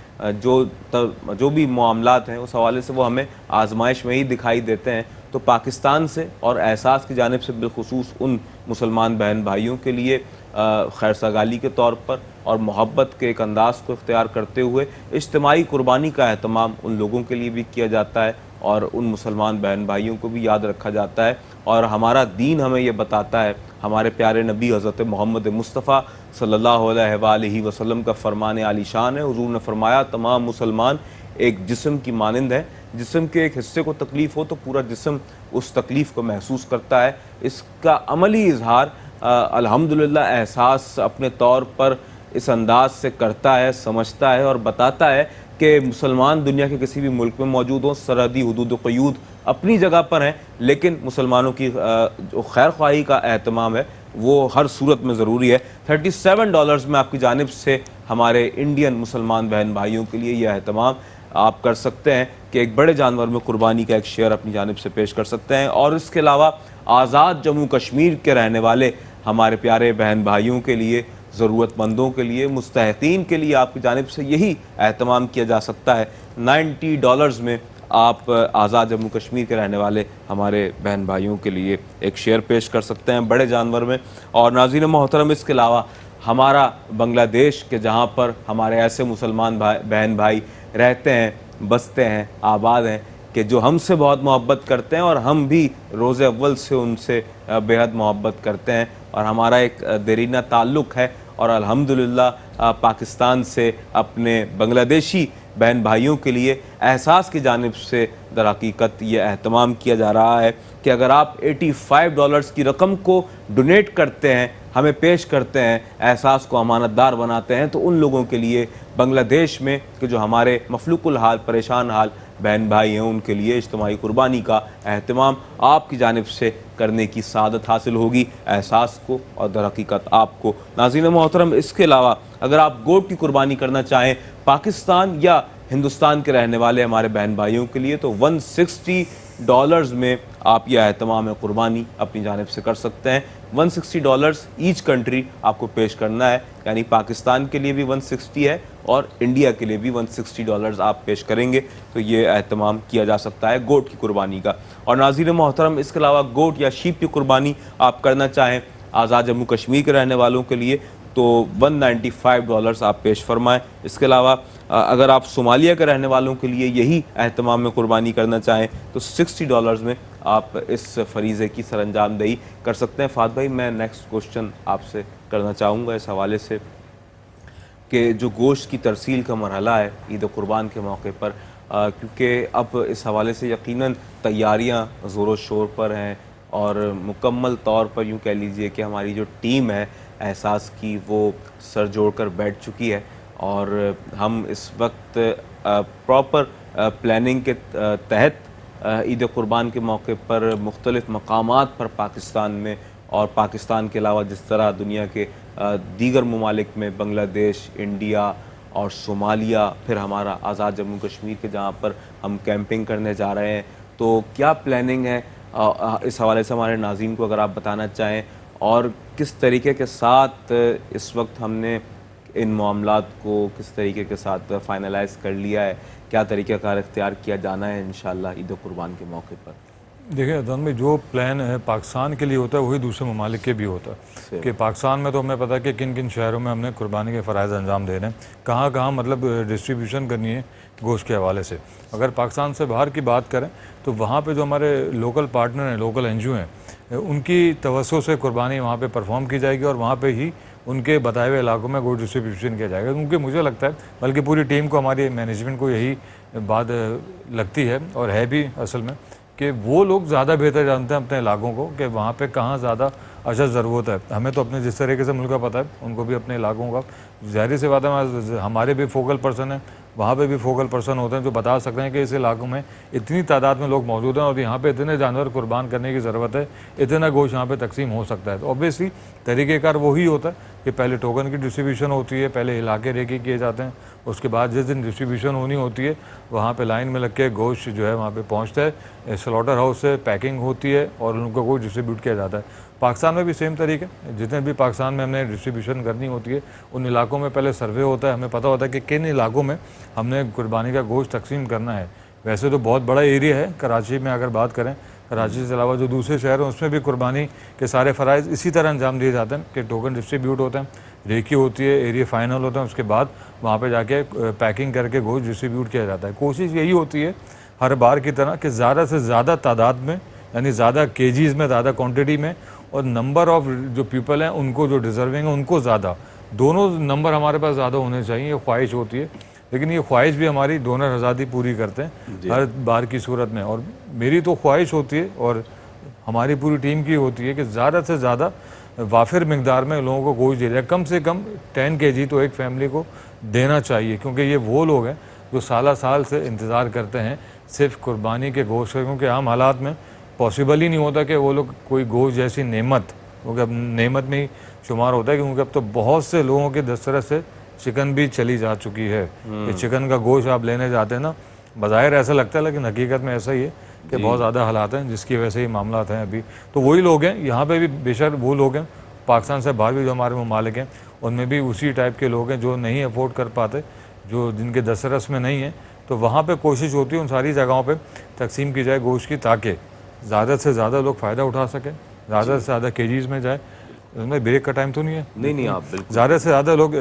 जो भी मामलात हैं उस हवाले से वो हमें आजमाइश में ही दिखाई देते हैं। तो पाकिस्तान से और एहसास की जानिब से बिलखुसूस उन मुसलमान बहन भाइयों के लिए खैरसगाली के तौर पर और मोहब्बत के एक अंदाज़ को इख्तियार करते हुए इज्तिमाई कुर्बानी का एहतमाम उन लोगों के लिए भी किया जाता है और उन मुसलमान बहन भाइयों को भी याद रखा जाता है। और हमारा दीन हमें ये बताता है, हमारे प्यारे नबी हज़रत मोहम्मद मुस्तफ़ा सल्लल्लाहु अलैहि वसल्लम का फरमान आलीशान है। हुज़ूर ने फरमाया तमाम मुसलमान एक जिस्म की मानंद है, जिस्म के एक हिस्से को तकलीफ़ हो तो पूरा जिस्म उस तकलीफ़ को महसूस करता है। इसका अमली इजहार अल्हम्दुलिल्लाह एहसास अपने तौर पर इस अंदाज से करता है, समझता है और बताता है कि मुसलमान दुनिया के किसी भी मुल्क में मौजूद हों, सरहदी हुदूद क़यूद अपनी जगह पर हैं, लेकिन मुसलमानों की जो खैर ख्वाही का एहतमाम है वो हर सूरत में ज़रूरी है। $37 में आपकी जानिब से हमारे इंडियन मुसलमान बहन भाइयों के लिए यह एहतमाम आप कर सकते हैं कि एक बड़े जानवर में कुर्बानी का एक शेयर अपनी जानिब से पेश कर सकते हैं। और इसके अलावा आज़ाद जम्मू कश्मीर के रहने वाले हमारे प्यारे बहन भाइयों के लिए, ज़रूरतमंदों के लिए, मुस्तहिक़ीन के लिए आपकी जानिब से यही एहतमाम किया जा सकता है। $90 में आप आज़ाद जम्मू कश्मीर के रहने वाले हमारे बहन भाइयों के लिए एक शेयर पेश कर सकते हैं बड़े जानवर में। और नाज़रीन मोहतरम, इसके अलावा हमारा बांग्लादेश के जहाँ पर हमारे ऐसे मुसलमान बहन भाई रहते हैं, बसते हैं, आबाद हैं कि जो हमसे बहुत मोहब्बत करते हैं और हम भी रोज़े अव्वल से उनसे बेहद मोहब्बत करते हैं और हमारा एक देरीना ताल्लुक़ है। और अल्हम्दुलिल्लाह पाकिस्तान से अपने बांग्लादेशी बहन भाइयों के लिए एहसास की जानिब से दर हकीकत ये एहतमाम किया जा रहा है कि अगर आप $85 की रकम को डोनेट करते हैं, हमें पेश करते हैं, एहसास को अमानतदार बनाते हैं, तो उन लोगों के लिए बांग्लादेश में कि जो हमारे मफलूकुल हाल, परेशान हाल बहन भाई हैं उनके लिए इज्तिमाई कुर्बानी का अहतमाम आपकी जानिब से करने की सआदत हासिल होगी, एहसास को और दरहकीकत आपको। नाज़रीन मोहतरम, इसके अलावा अगर आप गोट की कुर्बानी करना चाहें पाकिस्तान या हिंदुस्तान के रहने वाले हमारे बहन भाइयों के लिए, तो $160 में आप यह एहतमाम कुर्बानी अपनी जानिब से कर सकते हैं। $160 ईच कंट्री आपको पेश करना है, यानी पाकिस्तान के लिए भी 160 है और इंडिया के लिए भी $160 आप पेश करेंगे तो ये एहतमाम किया जा सकता है गोट की कुर्बानी का। और नाज़रीन मोहतरम, इसके अलावा गोट या शीप की कुर्बानी आप करना चाहें आज़ाद जम्मू कश्मीर के रहने वालों के लिए तो $195 आप पेश फरमाएँ। इसके अलावा अगर आप सोमालिया के रहने वालों के लिए यही एहतमाम में कुर्बानी करना चाहें तो $60 में आप इस फरीज़े की सरअंजामदही कर सकते हैं। फात भाई, मैं नेक्स्ट क्वेश्चन आपसे करना चाहूँगा इस हवाले से कि जो गोश्त की तरसील का मरहला है ईद कुर्बान के मौके पर, क्योंकि अब इस हवाले से यकीनन तैयारियां ज़ोरों शोर पर हैं और मुकम्मल तौर पर यूँ कह लीजिए कि हमारी जो टीम है एहसास की वो सर जोड़कर बैठ चुकी है और हम इस वक्त प्रॉपर प्लानिंग के तहत ईद कुर्बान के मौके पर मुख्तलिफ़ मकामात पर पाकिस्तान में और पाकिस्तान के अलावा जिस तरह दुनिया के दीगर ममालिक में बांग्लादेश, इंडिया और सोमालिया, फिर हमारा आज़ाद जम्मू कश्मीर के जहाँ पर हम कैंपिंग करने जा रहे हैं, तो क्या प्लानिंग है इस हवाले से हमारे नाज़रीन को अगर आप बताना चाहें, और किस तरीके के साथ इस वक्त हमने इन मामलात को किस तरीके के साथ फाइनलाइज कर लिया है, क्या तरीक़ाकार इख्तियार किया जाना है इंशाअल्लाह ईद कुर्बान के मौके पर? देखिए अदनान भाई, जो प्लान है पाकिस्तान के लिए होता है वही दूसरे ममालिक के भी होता है कि पाकिस्तान में तो हमें पता है कि किन किन शहरों में हमने कुर्बानी के फ़राइज़ अंजाम दे रहे हैं, कहाँ कहाँ मतलब डिस्ट्रीब्यूशन करनी है गोश्त के हवाले से। अगर पाकिस्तान से बाहर की बात करें तो वहाँ पे जो हमारे लोकल पार्टनर हैं, लोकल एनजीओ हैं, उनकी तवज्जो से कुर्बानी वहाँ पे परफॉर्म की जाएगी और वहाँ पे ही उनके बताए हुए इलाकों में गोश्त डिस्ट्रीब्यूशन किया जाएगा। क्योंकि मुझे लगता है, बल्कि पूरी टीम को, हमारी मैनेजमेंट को यही बात लगती है और है भी असल में, कि वो लोग ज़्यादा बेहतर जानते हैं अपने इलाकों को कि वहाँ पे कहाँ ज़्यादा अशद ज़रूरत है। हमें तो अपने जिस तरीके से मुल्क का पता है, उनको भी अपने इलाकों का। ज़ाहिर सी बात है, हमारे भी फोकल पर्सन हैं, वहाँ पे भी फोकल पर्सन होते हैं जो बता सकते हैं कि इस इलाकों में इतनी तादाद में लोग मौजूद हैं और यहाँ पे इतने जानवर कुर्बान करने की ज़रूरत है, इतना गोश्त यहाँ पे तकसीम हो सकता है। तो ऑब्वियसली तरीक़ेकार वही होता है कि पहले टोकन की डिस्ट्रीब्यूशन होती है, पहले इलाके रेकी किए जाते हैं, उसके बाद जिस दिन डिस्ट्रीब्यूशन होनी होती है वहाँ पे लाइन में लग के गोश्त जो है वहाँ पे पहुँचता है, स्लॉटर हाउस से पैकिंग होती है और उनको गोश्त डिस्ट्रीब्यूट किया जाता है। पाकिस्तान में भी सेम तरीके, जितने भी पाकिस्तान में हमने डिस्ट्रीब्यूशन करनी होती है उन इलाकों में पहले सर्वे होता है, हमें पता होता है कि किन इलाकों में हमने कुर्बानी का गोश्त तकसीम करना है। वैसे तो बहुत बड़ा एरिया है, कराची में अगर बात करें, कराची से अलावा जो दूसरे शहर हैं उसमें भी कुर्बानी के सारे फ़राइज़ इसी तरह अंजाम दिए जाते हैं कि टोकन डिस्ट्रीब्यूट होते हैं, रेकी होती है, एरिया फाइनल होता है, उसके बाद वहाँ पे जाके पैकिंग करके गोश्त डिस्ट्रीब्यूट किया जाता है। कोशिश यही होती है हर बार की तरह कि ज़्यादा से ज़्यादा तादाद में, यानी ज़्यादा केजीज़ में, ज़्यादा क्वांटिटी में, और नंबर ऑफ़ जो पीपल हैं उनको, जो डिज़र्विंग है उनको ज़्यादा, दोनों नंबर हमारे पास ज़्यादा होने चाहिए, ये ख्वाहिश होती है। लेकिन ये ख्वाहिश भी हमारी डोनर आज़ादी पूरी करते हैं हर बार की सूरत में, और मेरी तो ख्वाहिश होती है और हमारी पूरी टीम की होती है कि ज़्यादा से ज़्यादा वाफिर मिकदार में लोगों को गोश्त दिया जाए। कम से कम 10 kg तो एक फैमिली को देना चाहिए, क्योंकि ये वो लोग हैं जो साल से इंतज़ार करते हैं सिर्फ कुर्बानी के गोश्त का, क्योंकि आम हालात में पॉसिबल ही नहीं होता कि वो लोग कोई गोश्त जैसी नेमत, क्योंकि अब नेमत में ही शुमार होता है, क्योंकि अब तो बहुत से लोगों के दस्तरस से चिकन भी चली जा चुकी है। कि चिकन का गोश्त आप लेने जाते हैं ना, बज़ाहिर ऐसा लगता है लेकिन हकीकत में ऐसा ही है कि बहुत ज़्यादा हालात हैं जिसकी वजह से ये मामला हैं अभी। तो वही लोग हैं यहाँ पे भी, बेशक वो लोग हैं पाकिस्तान से बाहर भी जो हमारे ममालिक हैं उनमें भी उसी टाइप के लोग हैं जो नहीं अफोर्ड कर पाते, जो जिनके दस्तरस में नहीं है, तो वहाँ पे कोशिश होती है उन सारी जगहों पे तकसीम की जाए गोश्त की, ताकि ज़्यादा से ज़्यादा लोग फ़ायदा उठा सकें, ज़्यादा से ज़्यादा केजीज़ में जाए। उसमें ब्रेक का टाइम तो नहीं है? नहीं, आप बिल्कुल, ज़्यादा से ज़्यादा लोग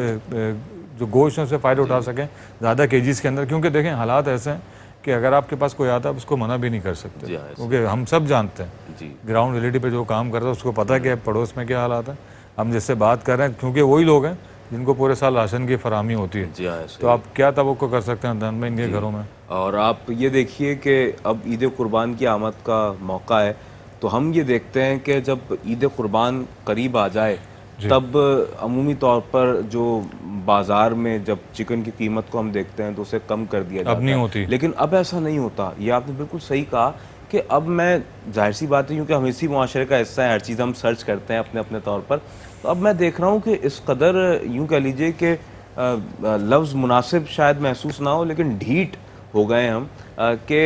जो गोश्त से फ़ायदा उठा सकें ज़्यादा केजीज़ के अंदर, क्योंकि देखें हालात ऐसे हैं कि अगर आपके पास कोई आता है उसको मना भी नहीं कर सकते, क्योंकि हम सब जानते हैं ग्राउंड रियलिटी पे जो काम करता है उसको पता है कि पड़ोस में क्या हालात हैं। हम जिससे बात कर रहे हैं क्योंकि वही लोग हैं जिनको पूरे साल राशन की फराहमी होती है, तो आप क्या तवक्को कर सकते हैं में इनके घरों में। और आप ये देखिए कि अब ईद कुर्बान की आमद का मौका है, तो हम ये देखते हैं कि जब ईद कुर्बान करीब आ जाए तब अमूमी तौर पर जो बाज़ार में जब चिकन की कीमत को हम देखते हैं तो उसे कम कर दिया जाता अब नहीं है, होती। लेकिन अब ऐसा नहीं होता। ये आपने बिल्कुल सही कहा कि अब मैं, जाहिर सी बात है क्योंकि हम इसी मुआशरे का हिस्सा है, हर चीज़ हम सर्च करते हैं अपने अपने तौर पर, तो अब मैं देख रहा हूँ कि इस कदर यूँ कह लीजिए कि लफ्ज़ मुनासिब शायद महसूस ना हो, लेकिन ढीठ हो गए हम कि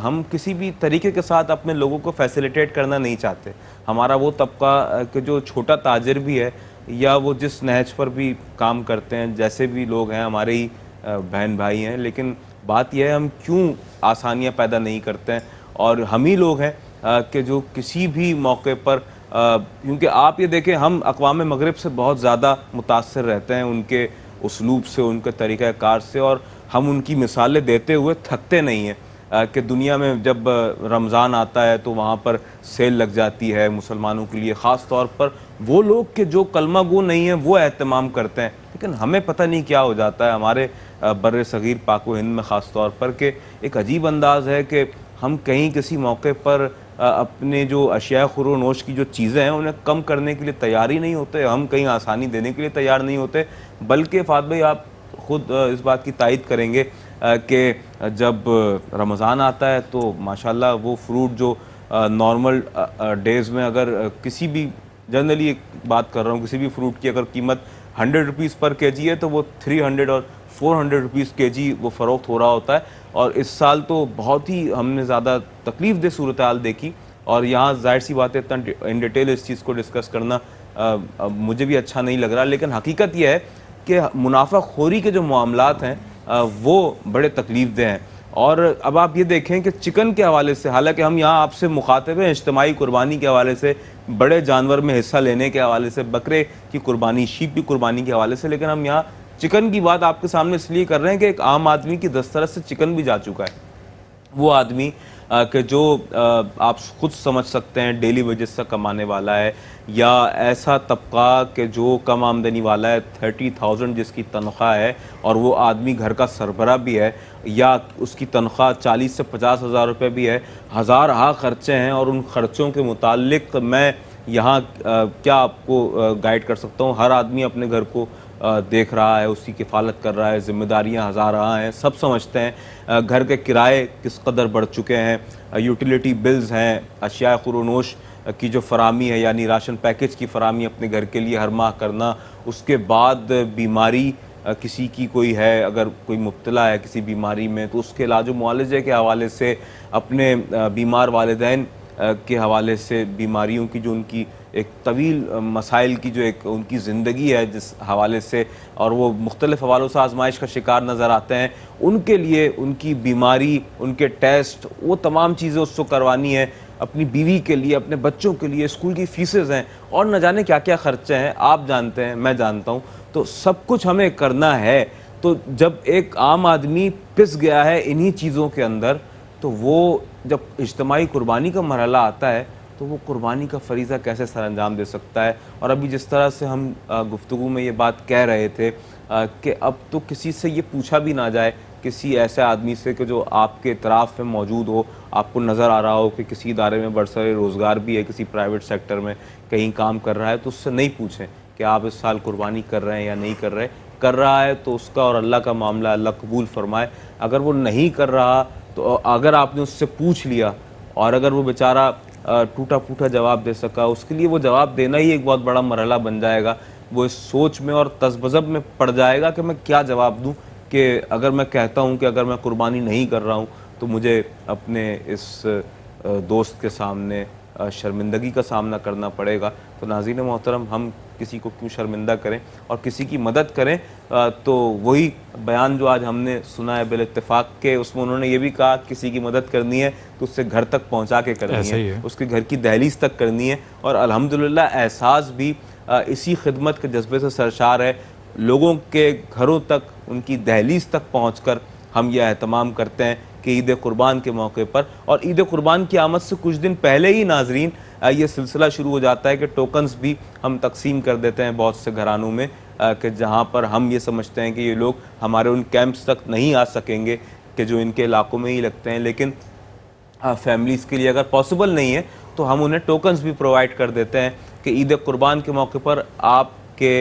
हम किसी भी तरीके के साथ अपने लोगों को फैसिलिटेट करना नहीं चाहते। हमारा वो तबका कि जो छोटा ताजिर भी है या वो जिस नहज पर भी काम करते हैं, जैसे भी लोग हैं हमारे ही बहन भाई हैं, लेकिन बात यह है हम क्यों आसानियाँ पैदा नहीं करते हैं, और हम ही लोग हैं कि जो किसी भी मौके पर क्योंकि आप ये देखें हम अक़वाम मग़रिब से बहुत ज़्यादा मुतासर रहते हैं, उनके उसलूब से, उनके तरीक़ाकार से, और हम उनकी मिसालें देते हुए थकते नहीं हैं कि दुनिया में जब रमज़ान आता है तो वहाँ पर सेल लग जाती है मुसलमानों के लिए, ख़ास तौर पर वो लोग के जो कलमा गो नहीं हैं वो एहतमाम करते हैं, लेकिन हमें पता नहीं क्या हो जाता है हमारे बर्रे सग़ीर पाक व हिंद में ख़ास तौर पर कि एक अजीब अंदाज़ है कि हम कहीं किसी मौके पर अपने जो अशिया खुरो नोश की जो चीज़ें हैं उन्हें कम करने के लिए तैयार ही नहीं होते, हम कहीं आसानी देने के लिए तैयार नहीं होते, बल्कि फ़ात भाई आप ख़ुद इस बात की तायद करेंगे कि जब रमज़ान आता है तो माशाल्लाह वो फ्रूट जो नॉर्मल डेज़ में अगर किसी भी, जनरली एक बात कर रहा हूँ, किसी भी फ्रूट की अगर कीमत 100 रुपीज़ पर केजी है तो वो 300 और 400 रुपीज़ केजी वो फ़रोख्त हो रहा होता है। और इस साल तो बहुत ही हमने ज़्यादा तकलीफ़ दे सूरत हाल देखी, और यहाँ ज़ाहिर सी बात है इतना इन डिटेल इस चीज़ को डिस्कस करना मुझे भी अच्छा नहीं लग रहा, लेकिन हकीकत यह है कि मुनाफाखोरी के जो मामलात हैं वो बड़े तकलीफ़देह हैं। और अब आप ये देखें कि चिकन के हवाले से, हालांकि हम यहाँ आपसे मुखातिब हैं इज्तिमाई कुर्बानी के हवाले से, बड़े जानवर में हिस्सा लेने के हवाले से, बकरे की कुर्बानी, शीप की कुर्बानी के हवाले से, लेकिन हम यहाँ चिकन की बात आपके सामने इसलिए कर रहे हैं कि एक आम आदमी की दस्तरस से चिकन भी जा चुका है। वो आदमी कि जो आप खुद समझ सकते हैं डेली वेजेस से कमाने वाला है, या ऐसा तबका कि जो कम आमदनी वाला है, 30,000 जिसकी तनख्वाह है और वो आदमी घर का सरबरा भी है, या उसकी तनख्वाह 40 से 50 हज़ार रुपये भी है, हज़ार ख़र्चे हैं, और उन ख़र्चों के मुतालिक मैं यहाँ क्या आपको गाइड कर सकता हूँ। हर आदमी अपने घर को देख रहा है, उसकी किफ़ालत कर रहा है, ज़िम्मेदारियाँ हज़ारा हैं, सब समझते हैं घर के किराए किस कदर बढ़ चुके हैं, यूटिलिटी बिल्स हैं, अशिया खुरोनोश की जो फरामी है यानी राशन पैकेज की फरामी अपने घर के लिए हर माह करना, उसके बाद बीमारी किसी की कोई है, अगर कोई मुब्तला है किसी बीमारी में तो उसके इलाज मुआलजे के हवाले से, अपने बीमार वालिदैन के हवाले से, बीमारियों की जो उनकी एक तवील मसाइल की जो एक उनकी ज़िंदगी है जिस हवाले से, और वो मुख्तलिफ़ हवालों से आजमाइश का शिकार नज़र आते हैं, उनके लिए उनकी बीमारी, उनके टेस्ट, वो तमाम चीज़ें उसको करवानी है, अपनी बीवी के लिए, अपने बच्चों के लिए, स्कूल की फ़ीसेज़ हैं, और न जाने क्या क्या ख़र्चे हैं, आप जानते हैं, मैं जानता हूँ, तो सब कुछ हमें करना है। तो जब एक आम आदमी पिस गया है इन्हीं चीज़ों के अंदर, तो वो जब इज्तिमाई कुर्बानी का मरहला आता है तो वो कुर्बानी का फ़रीज़ा कैसे सर अंजाम दे सकता है। और अभी जिस तरह से हम गुफ्तगू में ये बात कह रहे थे कि अब तो किसी से ये पूछा भी ना जाए, किसी ऐसे आदमी से कि जो आपके इतराफ़ में मौजूद हो, आपको नज़र आ रहा हो कि किसी इदारे में बरसर रोज़गार भी है, किसी प्राइवेट सेक्टर में कहीं काम कर रहा है, तो उससे नहीं पूछें कि आप इस साल कुर्बानी कर रहे हैं या नहीं कर रहे। कर रहा है तो उसका और अल्लाह का मामला, अल्लाह कबूल फ़रमाए। अगर वो नहीं कर रहा तो अगर आपने उससे पूछ लिया और अगर वो बेचारा टूटा फूटा जवाब दे सका, उसके लिए वो जवाब देना ही एक बहुत बड़ा मरहला बन जाएगा। वो इस सोच में और तज़ब्ज़ब में पड़ जाएगा कि मैं क्या जवाब दूं, कि अगर मैं कहता हूं कि अगर मैं कुर्बानी नहीं कर रहा हूं तो मुझे अपने इस दोस्त के सामने शर्मिंदगी का सामना करना पड़ेगा। तो नाज़रीन मोहतरम, हम किसी को क्यों शर्मिंदा करें और किसी की मदद करें। तो वही बयान जो आज हमने सुना है बिल इत्तेफाक के, उसमें उन्होंने ये भी कहा किसी की मदद करनी है तो उससे घर तक पहुंचा के करनी है, उसके घर की दहलीज तक करनी है। और अल्हम्दुलिल्लाह एहसास भी इसी खिदमत के जज्बे से सरशार है। लोगों के घरों तक, उनकी दहलीज तक पहुँच कर हम यह एहतमाम करते हैं कि ईद कुर्बान के मौके पर, और ईद कुर्बान की आमद से कुछ दिन पहले ही नाजरीन ये सिलसिला शुरू हो जाता है कि टोकन्स भी हम तकसीम कर देते हैं बहुत से घरानों में, कि जहाँ पर हम ये समझते हैं कि ये लोग हमारे उन कैंप्स तक नहीं आ सकेंगे कि जो इनके इलाकों में ही लगते हैं, लेकिन फैमिलीज़ के लिए अगर पॉसिबल नहीं है तो हम उन्हें टोकन्स भी प्रोवाइड कर देते हैं कि ईद कुर्बान के मौके पर आपके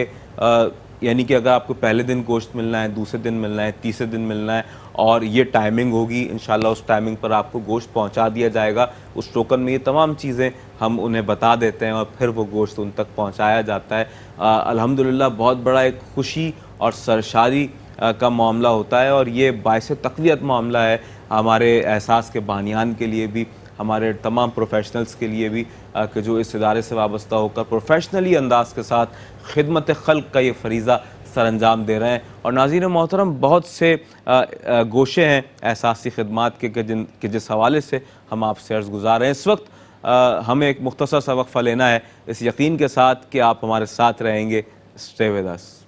यानी कि अगर आपको पहले दिन गोश्त मिलना है, दूसरे दिन मिलना है, तीसरे दिन मिलना है और ये टाइमिंग होगी, इंशाल्लाह उस टाइमिंग पर आपको गोश्त पहुंचा दिया जाएगा। उस टोकन में ये तमाम चीज़ें हम उन्हें बता देते हैं और फिर वो गोश्त उन तक पहुंचाया जाता है। अल्हम्दुलिल्लाह बहुत बड़ा एक खुशी और सरशादी का मामला होता है और ये बाइस तक़वियत मामला है हमारे एहसास के बानियान के लिए भी, हमारे तमाम प्रोफेशनल्स के लिए भी कि जो इस इदारे से वाबस्ता होकर प्रोफेशनली अंदाज के साथ खिदमत खल्क का ये फरीज़ा सर अंजाम दे रहे हैं। और नाज़रीन मोहतरम, बहुत से गोशे हैं एहसासी खिदमात के जिस हवाले से हम आपसे अर्ज़ गुज़ार हैं। इस वक्त हमें एक मुख्तसर सा वक्फ़ा लेना है इस यकीन के साथ कि आप हमारे साथ रहेंगे। Stay with us.